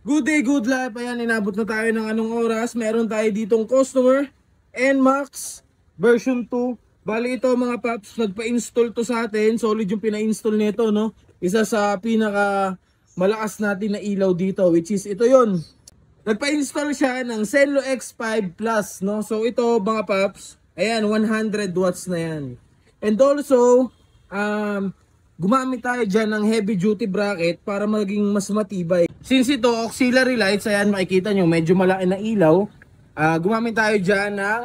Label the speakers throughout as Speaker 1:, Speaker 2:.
Speaker 1: Good day, good life. Ayan, inabot na tayo ng anong oras. Meron tayo ditong customer, NMAX version 2. Bali ito mga paps, nagpa-install to sa atin. Solid yung pina-install nito, no? Isa sa pinaka malakas natin na ilaw dito, which is ito yon. Nagpa-install siya ng Senlo X5 Plus, no? So ito mga paps, ayan, 100 watts na yan. And also, gumamit tayo dyan ng heavy duty bracket para maging mas matibay. Since ito auxiliary lights, ayan makikita nyo medyo malaki na ilaw. Gumamit tayo dyan ng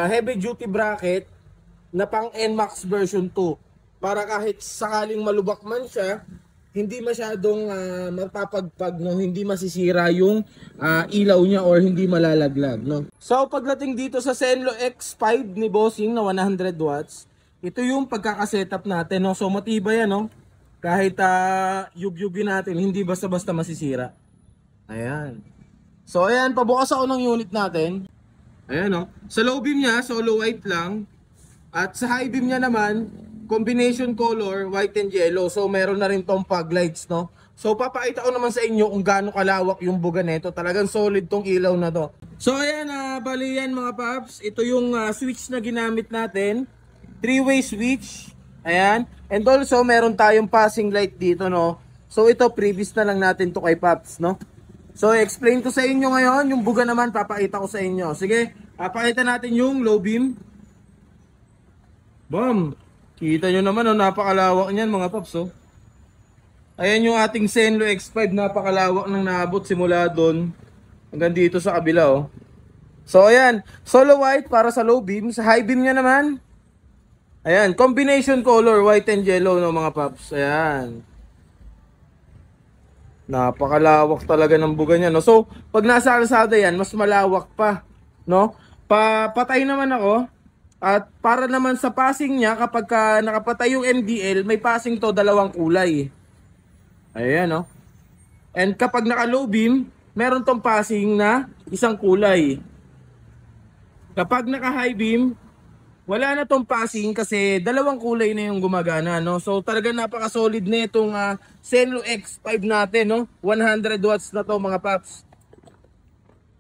Speaker 1: heavy duty bracket na pang NMAX version 2. Para kahit sakaling malubak man siya, hindi masyadong mapapagpag, no? Hindi masisira yung ilaw niya or hindi malalaglag, no? So pagdating dito sa Senlo X5 ni Bossing na 100 watts, ito yung pagkakasetup natin, no? So matibay yan, no? Kahit yug-yugin natin, hindi basta-basta masisira. Ayan. So ayan, pabukas ako ng unit natin. Ayan, no? Sa low beam niya, solo white lang. At sa high beam niya naman, combination color, white and yellow. So meron na rin tong fog lights, no? So papakita ko naman sa inyo kung gaano kalawak yung buga nito. Talagang solid tong ilaw na to. So ayan, bali yan mga paps. Ito yung switch na ginamit natin. 3-way switch. Ayan. And also, meron tayong passing light dito, no? So, ito, previous na lang natin to kay Paps, no? So, explain ko sa inyo ngayon. Yung buga naman, papakita ko sa inyo. Sige, papakita natin yung low beam. Bam! Kita nyo naman, oh, napakalawak niyan, mga Paps, oh. Ayan yung ating Senlo X5. Napakalawak nang naabot simula doon hanggang dito sa kabila, oh. So, ayan. Solo white para sa low beam. Sa high beam niya naman, ayan, combination color, white and yellow, no mga paps. Ayan. Napakalawak talaga ng buga niya, no. So, pag nasa kalsada yan, mas malawak pa, no. Patay naman ako. At para naman sa passing niya, kapag nakapatay yung MDL, may passing to dalawang kulay. Ayan, no. And kapag naka low beam, meron tong passing na isang kulay. Kapag naka high beam, wala na tong passing kasi dalawang kulay na yung gumagana, no? So talagang napaka-solid na itong Senlo X5 natin, no? 100 watts na to mga paps.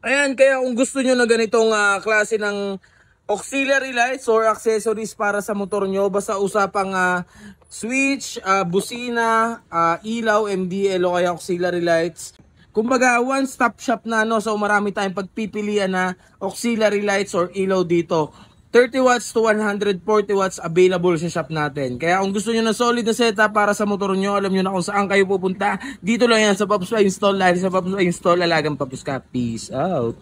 Speaker 1: Ayan, kaya kung gusto nyo na ganitong klase ng auxiliary lights or accessories para sa motor nyo, basta usapang switch, busina, ilaw, MDL o kaya auxiliary lights. Kumbaga, one-stop shop na, no? So marami tayong pagpipilian na auxiliary lights or ilaw dito. 30 watts to 140 watts available sa shop natin. Kaya kung gusto nyo na solid na setup para sa motor nyo, alam nyo na kung saan kayo pupunta. Dito lang yan sa Paps Pa Install. Dahil sa Paps Pa Install, alagang Paps ka. Peace out.